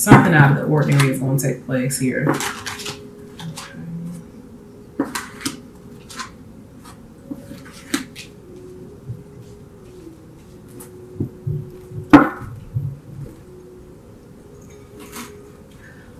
Something out of the ordinary is going to take place here.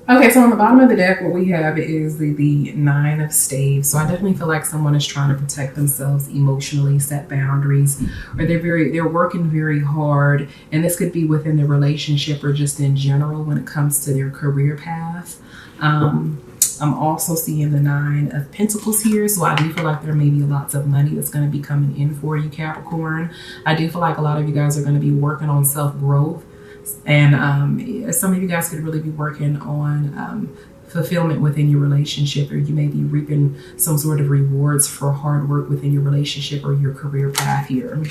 Okay, so on the bottom of the deck, what we have is the Nine of Staves. So I definitely feel like someone is trying to protect themselves emotionally, set boundaries, or they're working very hard. And this could be within the relationship or just in general when it comes to their career path. I'm also seeing the Nine of Pentacles here. So I do feel like there may be lots of money that's going to be coming in for you, Capricorn. I do feel like a lot of you guys are going to be working on self-growth. And some of you guys could really be working on fulfillment within your relationship, or you may be reaping some sort of rewards for hard work within your relationship or your career path here.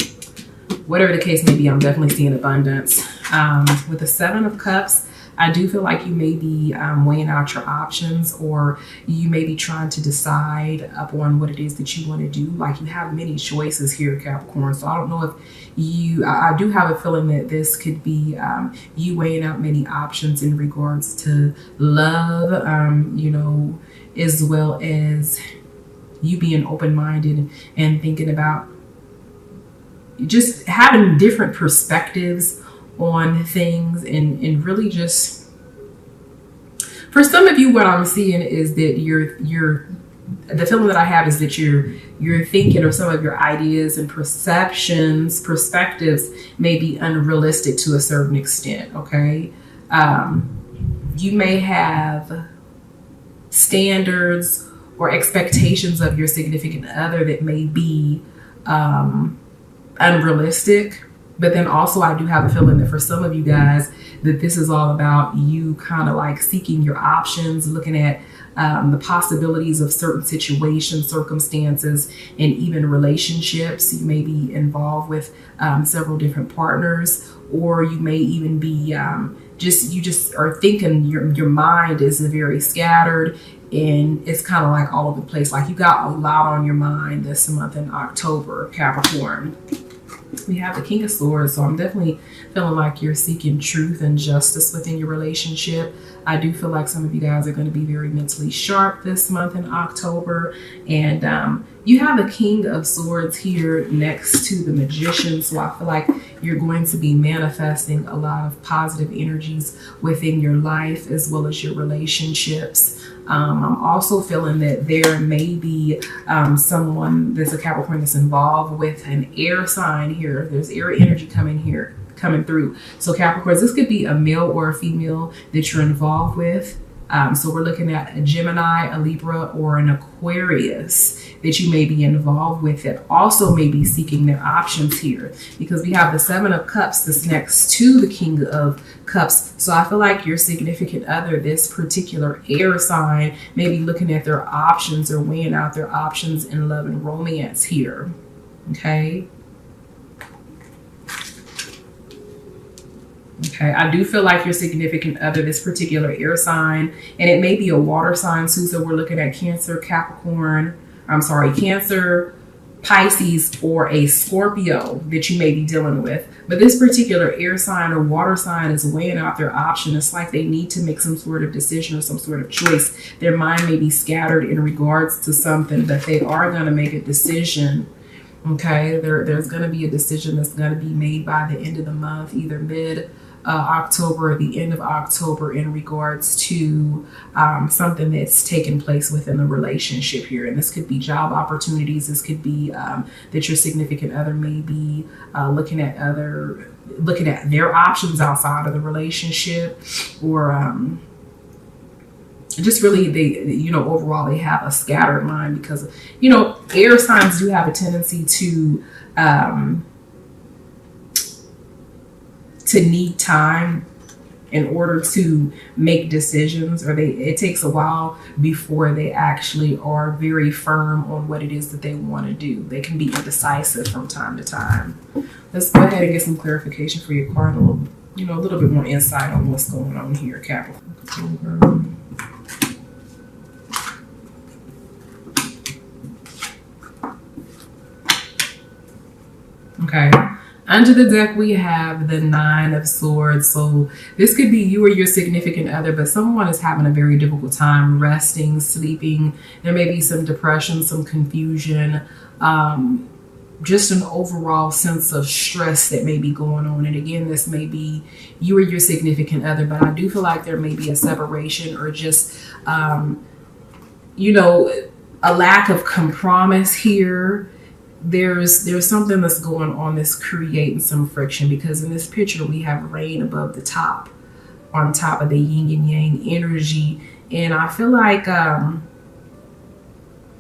Whatever the case may be, I'm definitely seeing abundance. With the Seven of Cups, I do feel like you may be weighing out your options, or you may be trying to decide upon what it is that you want to do. Like, you have many choices here, Capricorn. So I don't know if I do have a feeling that this could be you weighing out many options in regards to love, as well as you being open-minded and thinking about just having different perspectives on things, and really just, for some of you, what I'm seeing is that the feeling that I have is that you're thinking, or some of your ideas and perspectives may be unrealistic to a certain extent. Okay. You may have standards or expectations of your significant other that may be unrealistic. But then also I do have a feeling that for some of you guys that this is all about you kind of like seeking your options, looking at the possibilities of certain situations, circumstances, and even relationships. You may be involved with several different partners, or you may even be you just are thinking, your mind is very scattered, and it's kind of like all over the place. Like, you got a lot on your mind this month in October, Capricorn. We have the King of Swords, so I'm definitely feeling like you're seeking truth and justice within your relationship. I do feel like some of you guys are going to be very mentally sharp this month in October. And you have the King of Swords here next to the Magician, so I feel like you're going to be manifesting a lot of positive energies within your life as well as your relationships. I'm also feeling that there may be someone that's a Capricorn that's involved with an air sign here. There's air energy coming through. So Capricorns, this could be a male or a female that you're involved with. So we're looking at a Gemini, a Libra, or an Aquarius that you may be involved with that also may be seeking their options here, because we have the Seven of Cups that's next to the King of Cups. So I feel like your significant other, this particular air sign, may be looking at their options or weighing out their options in love and romance here. Okay. Okay, I do feel like your significant other, this particular air sign, and it may be a water sign too. So we're looking at Cancer, Cancer, Pisces, or a Scorpio that you may be dealing with. But this particular air sign or water sign is weighing out their option. It's like they need to make some sort of decision or some sort of choice. Their mind may be scattered in regards to something, but they are going to make a decision. Okay, there's going to be a decision that's going to be made by the end of the month, either mid October or the end of October, in regards to something that's taken place within the relationship here. And this could be job opportunities. This could be that your significant other may be looking at their options outside of the relationship, or just really they overall they have a scattered mind, because air signs do have a tendency to need time in order to make decisions, or it takes a while before they actually are very firm on what it is that they want to do. They can be indecisive from time to time. Let's go ahead and get some clarification for your card, a little bit more insight on what's going on here, Capricorn. Okay. Under the deck, we have the Nine of Swords. So this could be you or your significant other, but someone is having a very difficult time resting, sleeping. There may be some depression, some confusion, just an overall sense of stress that may be going on. And again, this may be you or your significant other, but I do feel like there may be a separation or just, you know, a lack of compromise here. There's something that's going on that's creating some friction, because in this picture we have rain above the top, on top of the yin and yang energy. And I feel like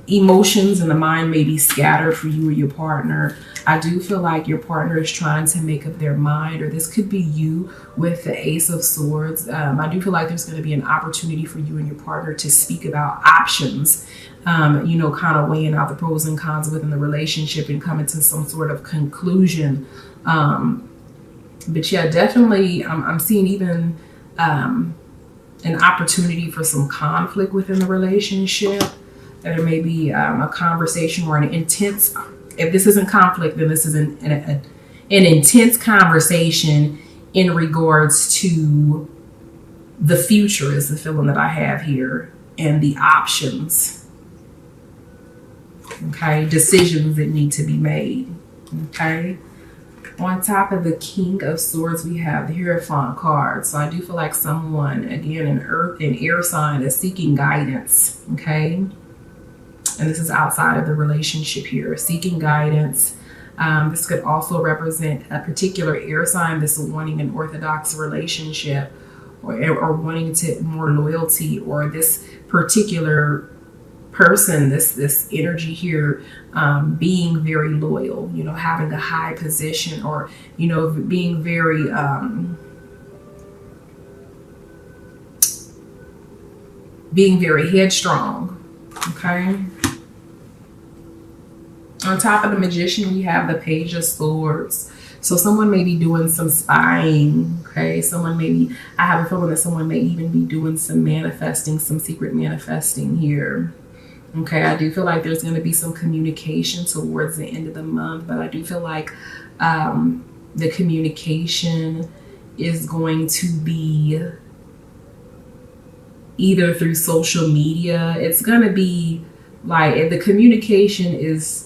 emotions and the mind may be scattered for you or your partner. I do feel like your partner is trying to make up their mind, or this could be you with the Ace of Swords. I do feel like there's going to be an opportunity for you and your partner to speak about options, you know, kind of weighing out the pros and cons within the relationship and coming to some sort of conclusion. But yeah, definitely I'm seeing even an opportunity for some conflict within the relationship. There may be a conversation or an intense, if this isn't conflict, then this is an intense conversation in regards to the future, is the feeling that I have here, and the options. Okay, decisions that need to be made. Okay, on top of the King of Swords, we have the Hierophant card. So I do feel like someone, again, an earth and air sign, is seeking guidance. Okay. And this is outside of the relationship here, seeking guidance. This could also represent a particular air sign that's wanting an orthodox relationship, or wanting to more loyalty, or this particular person, this energy here, being very loyal, you know, having a high position, or, you know, being very headstrong. Okay. On top of the Magician, we have the Page of Swords. So someone may be doing some spying. Okay. I have a feeling that someone may even be doing some manifesting, some secret manifesting here. Okay. I do feel like there's going to be some communication towards the end of the month, but I do feel like the communication is going to be either through social media. It's going to be like, if the communication is,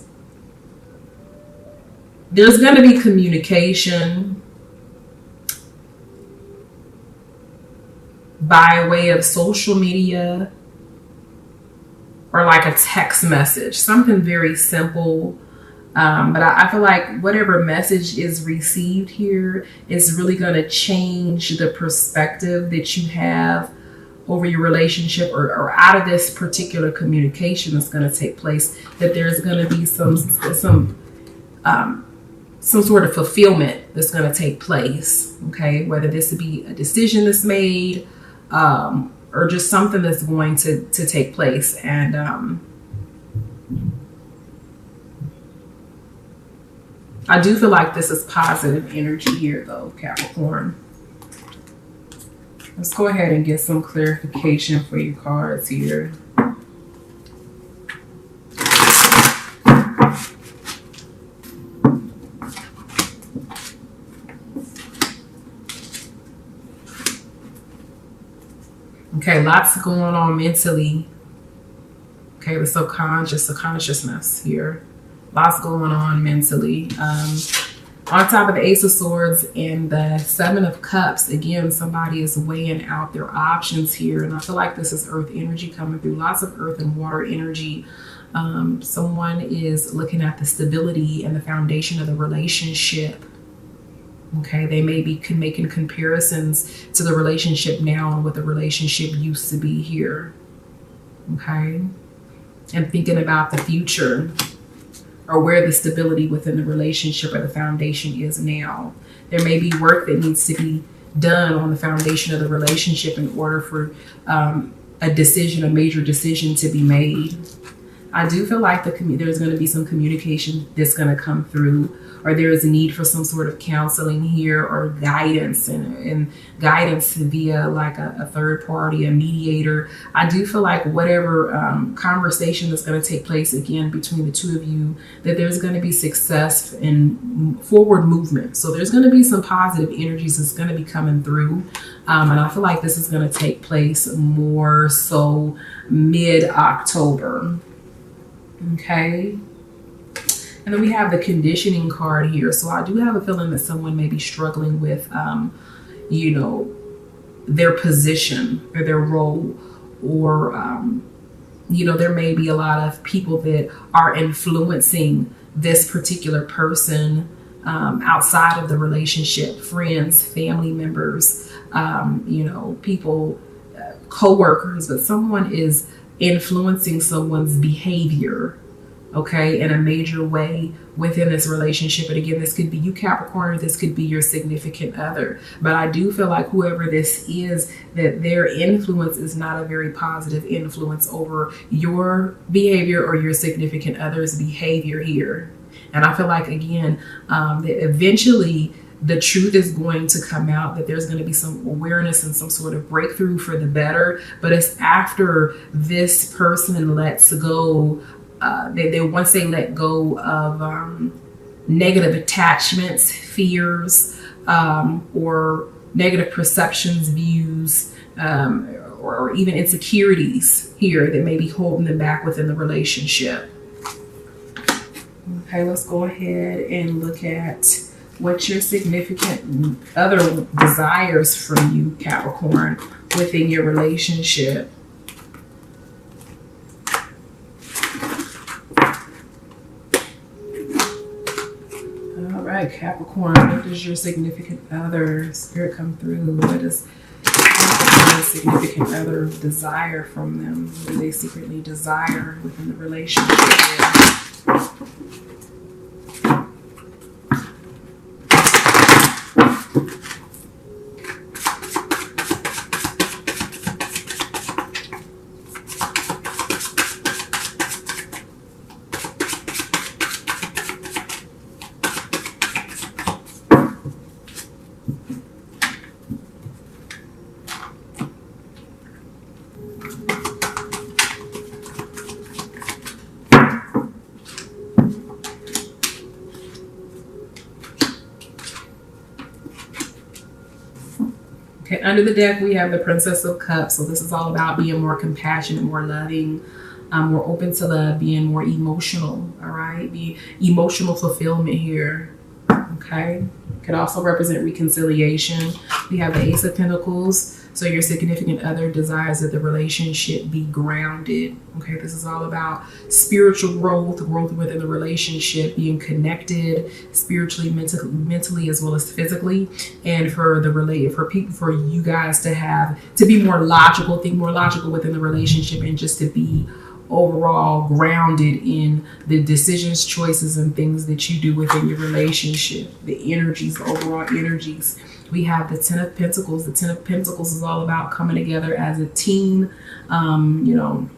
there's going to be communication by way of social media, or like a text message, something very simple. But I feel like whatever message is received here is really going to change the perspective that you have over your relationship, or out of this particular communication that's going to take place, that there's going to be some sort of fulfillment that's going to take place. Okay, whether this would be a decision that's made, or just something that's going to take place. And I do feel like this is positive energy here, though, Capricorn. Let's go ahead and get some clarification for your cards here. Okay, lots going on mentally. Okay, the subconscious, the consciousness here. Lots going on mentally. On top of the Ace of Swords and the Seven of Cups, again, somebody is weighing out their options here. And I feel like this is earth energy coming through. Lots of earth and water energy. Someone is looking at the stability and the foundation of the relationship. Okay, they may be making comparisons to the relationship now and what the relationship used to be here. Okay, and thinking about the future, or where the stability within the relationship or the foundation is now. There may be work that needs to be done on the foundation of the relationship in order for a decision, a major decision, to be made. I do feel like there's going to be some communication that's going to come through or there is a need for some sort of counseling here, or guidance, and guidance via like a third party, a mediator. I do feel like whatever conversation that's going to take place again between the two of you, that there's going to be success and forward movement. So there's going to be some positive energies that's going to be coming through. And I feel like this is going to take place more so mid-October. Okay. And then we have the conditioning card here. So I do have a feeling that someone may be struggling with, you know, their position or their role, or, you know, there may be a lot of people that are influencing this particular person outside of the relationship, friends, family members, you know, people, co-workers, but someone is influencing someone's behavior, okay, in a major way within this relationship. And again, this could be you, Capricorn, or this could be your significant other. But I do feel like whoever this is, that their influence is not a very positive influence over your behavior or your significant other's behavior here. And I feel like, again, that eventually the truth is going to come out, that there's going to be some awareness and some sort of breakthrough for the better. But it's after this person lets go, once they let go of negative attachments, fears, or negative perceptions, views, or even insecurities here that may be holding them back within the relationship. Okay, let's go ahead and look at what your significant other desires from you, Capricorn, within your relationship. All right, Capricorn, what does your significant other, Spirit, come through? What does your significant other desire from them? What do they secretly desire within the relationship? Okay, under the deck, we have the Princess of Cups. So this is all about being more compassionate, more loving, more open to love, being more emotional, all right? The emotional fulfillment here, okay? Could also represent reconciliation. We have the Ace of Pentacles. So your significant other desires that the relationship be grounded. Okay, this is all about spiritual growth within the relationship, being connected spiritually, mentally, as well as physically, and for you guys to be more logical, think more logical within the relationship, and just to be overall grounded in the decisions, choices, and things that you do within your relationship, the energies, the overall energies. We have the Ten of Pentacles. The Ten of Pentacles is all about coming together as a team, you know,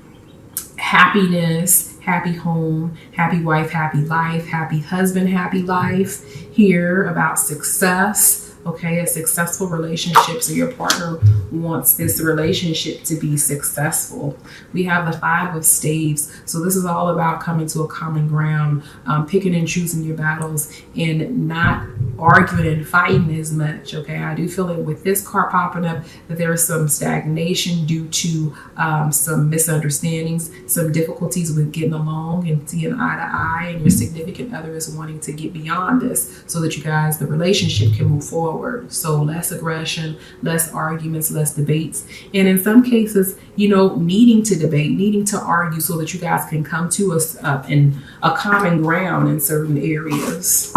happiness, happy home, happy wife, happy life, happy husband, happy life. Here about success. Okay, a successful relationship. So your partner wants this relationship to be successful. We have the Five of Staves. So this is all about coming to a common ground, picking and choosing your battles, and not arguing and fighting as much. Okay, I do feel that with this card popping up, that there is some stagnation due to some misunderstandings, some difficulties with getting along and seeing eye to eye, and your significant other is wanting to get beyond this so that you guys, the relationship, can move forward. So less aggression, less arguments, less debates, and in some cases, you know, needing to debate, needing to argue so that you guys can come to us in a common ground in certain areas.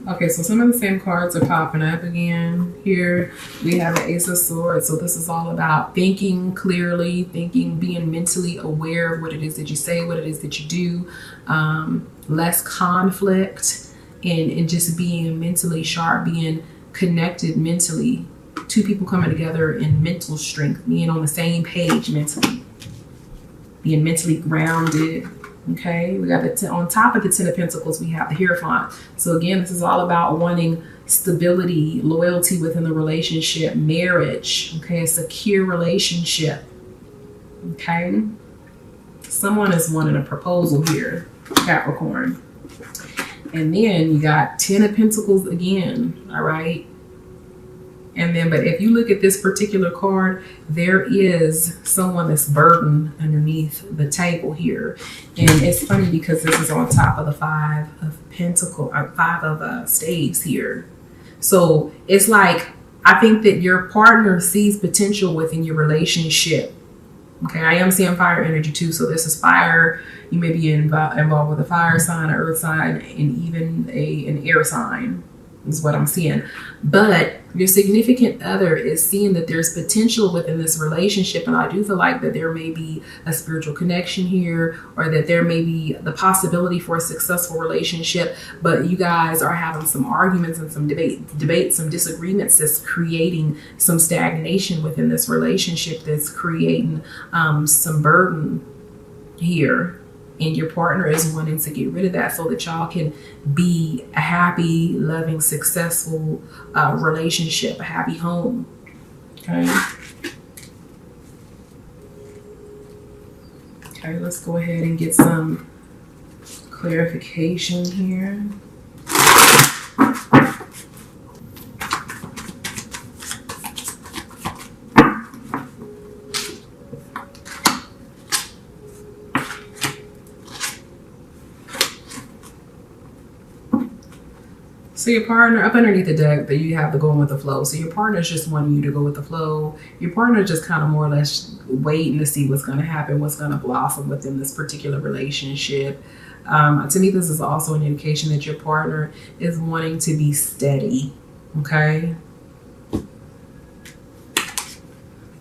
Okay, so some of the same cards are popping up again. Here we have an Ace of Swords. So this is all about thinking clearly, being mentally aware of what it is that you say, what it is that you do, less conflict, and just being mentally sharp, being connected mentally. Two people coming together in mental strength, being on the same page mentally, being mentally grounded. Okay, we got on top of the Ten of Pentacles, we have the Hierophant. So again, this is all about wanting stability, loyalty within the relationship, marriage, okay, a secure relationship. Okay, someone is wanting a proposal here, Capricorn. And then you got Ten of Pentacles again, all right? And then, but if you look at this particular card, there is someone that's burdened underneath the table here. And it's funny because this is on top of the Five of Pentacles, Five of Staves here. So it's like, I think that your partner sees potential within your relationship. Okay, I am seeing fire energy too. So this is fire. You may be involved with a fire sign, an earth sign, and even an air sign is what I'm seeing. But your significant other is seeing that there's potential within this relationship. And I do feel like that there may be a spiritual connection here, or that there may be the possibility for a successful relationship. But you guys are having some arguments and some debates, some disagreements that's creating some stagnation within this relationship, that's creating some burden here. And your partner is wanting to get rid of that so that y'all can be a happy, loving, successful relationship, a happy home. Okay. Okay, let's go ahead and get some clarification here. So your partner, up underneath the deck, that you have the going with the flow. So your partner is just wanting you to go with the flow. Your partner is just kind of more or less waiting to see what's going to happen, what's going to blossom within this particular relationship. To me, this is also an indication that your partner is wanting to be steady. Okay.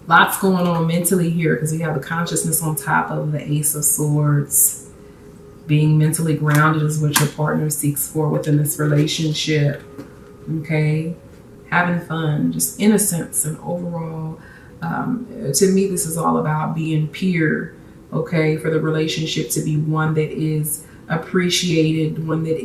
Lots going on mentally here because we have the consciousness on top of the Ace of Swords. Being mentally grounded is what your partner seeks for within this relationship. Okay. Having fun, just innocence, and overall, to me, this is all about being pure. Okay. For the relationship to be one that is appreciated, one that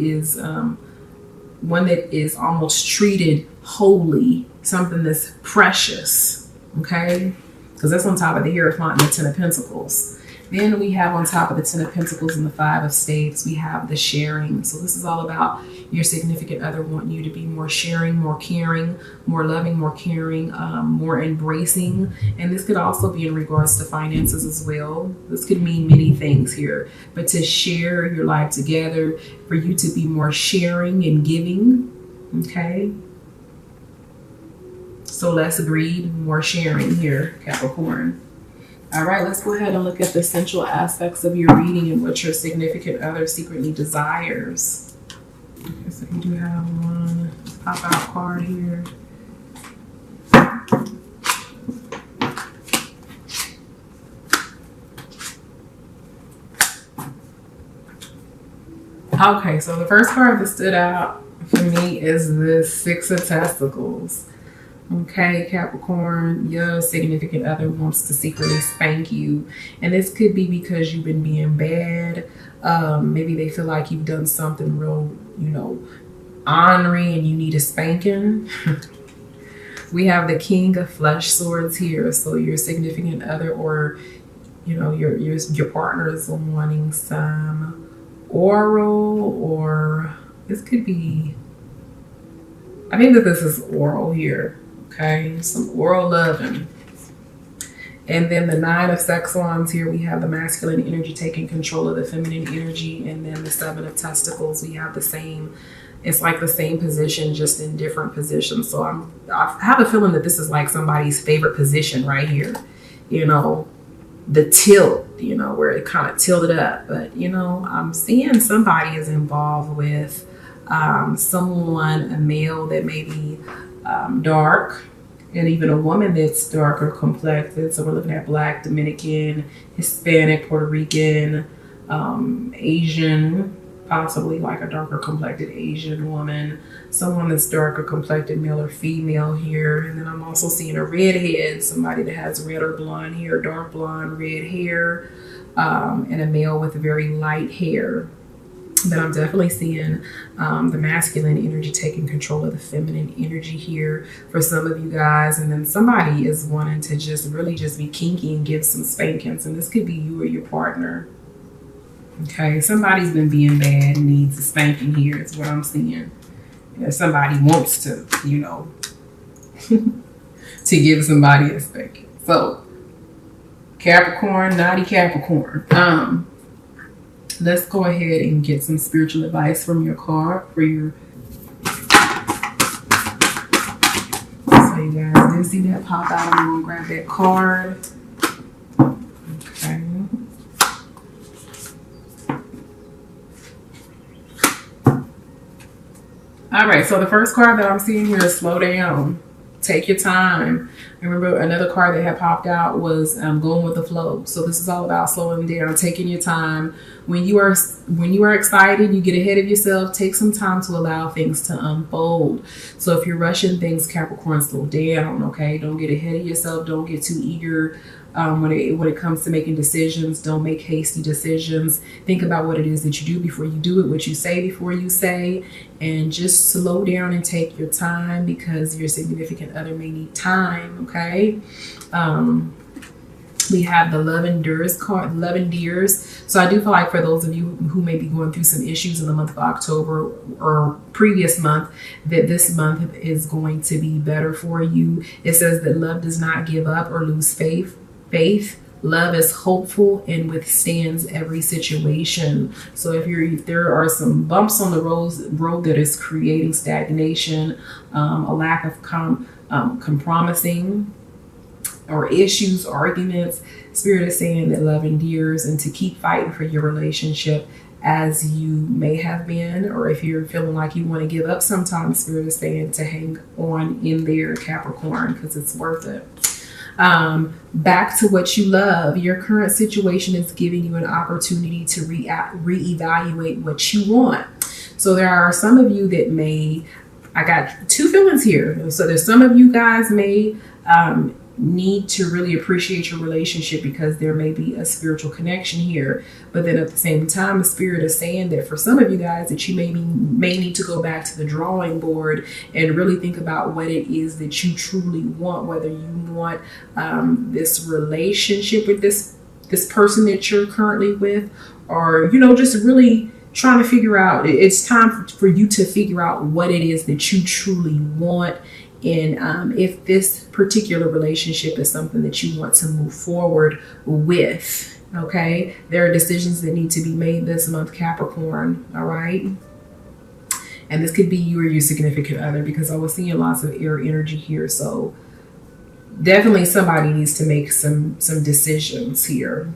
is almost treated holy, something that's precious. Okay. Because that's on top of the Hierophant and the Ten of Pentacles. Then we have on top of the Ten of Pentacles and the Five of Staves, we have the sharing. So this is all about your significant other wanting you to be more sharing, more caring, more loving, more caring, more embracing. And this could also be in regards to finances as well. This could mean many things here. But to share your life together, for you to be more sharing and giving. Okay. So less greed, more sharing here, Capricorn. All right, let's go ahead and look at the central aspects of your reading and what your significant other secretly desires. Okay, so you do have one pop-out card here. Okay, so the first card that stood out for me is the Six of Testicles. Okay, Capricorn, your significant other wants to secretly spank you. And this could be because you've been being bad. Maybe they feel like you've done something real, honoring and you need a spanking. We have the King of Flesh Swords here. So your significant other, or, your partner is wanting some oral, or this could be, I think that this is oral here. Okay, some oral loving. And then the Nine of Sex Wands here, we have the masculine energy taking control of the feminine energy. And then the Seven of Testicles, we have the same, it's like the same position, just in different positions. So I have a feeling that this is like somebody's favorite position right here. The tilt, where it kind of tilted up. But, I'm seeing somebody is involved with someone, a male that may be dark, and even a woman that's darker complected. So we're looking at Black, Dominican, Hispanic, Puerto Rican, Asian, possibly like a darker complected Asian woman, someone that's darker complected, male or female here. And then I'm also seeing a redhead, somebody that has red or blonde hair, dark blonde, red hair, and a male with very light hair. But I'm definitely seeing the masculine energy taking control of the feminine energy here for some of you guys. And then somebody is wanting to just really just be kinky and give some spankings. And this could be you or your partner. Okay, somebody's been being bad and needs a spanking here is what I'm seeing. Yeah, somebody wants to, you know, to give somebody a spanking. So, Capricorn, naughty Capricorn. Let's go ahead and get some spiritual advice from your card for your. So you guys did see that pop out. I'm gonna grab that card. Okay. All right, so the first card that I'm seeing here is slow down. Take your time. Remember, another card that had popped out was going with the flow. So this is all about slowing down, taking your time. When you are excited, you get ahead of yourself. Take some time to allow things to unfold. So if you're rushing things, Capricorn, slow down. Okay, don't get ahead of yourself. Don't get too eager. When it comes to making decisions, don't make hasty decisions. Think about what it is that you do before you do it, what you say before you say, and just slow down and take your time because your significant other may need time, okay? We have the Love Endures card, Love Endears. So I do feel like for those of you who may be going through some issues in the month of October or previous month, that this month is going to be better for you. It says that love does not give up or lose faith. Love is hopeful and withstands every situation. So if there are some bumps on the road that is creating stagnation, a lack of compromising, or issues, arguments, Spirit is saying that love endures and to keep fighting for your relationship as you may have been, or if you're feeling like you want to give up sometimes, Spirit is saying to hang on in there, Capricorn, because it's worth it. Back to what you love. Your current situation is giving you an opportunity to reevaluate what you want. So there are some of you that may, I got two feelings here. So there's some of you guys may need to really appreciate your relationship because there may be a spiritual connection here. But then at the same time, the Spirit is saying that for some of you guys that you may need to go back to the drawing board and really think about what it is that you truly want, whether you want this relationship with this person that you're currently with, or, you know, just really trying to figure out, it's time for you to figure out what it is that you truly want. And if this particular relationship is something that you want to move forward with, okay? There are decisions that need to be made this month, Capricorn, all right? And this could be you or your significant other, because I was seeing lots of air energy here. So definitely somebody needs to make some decisions here.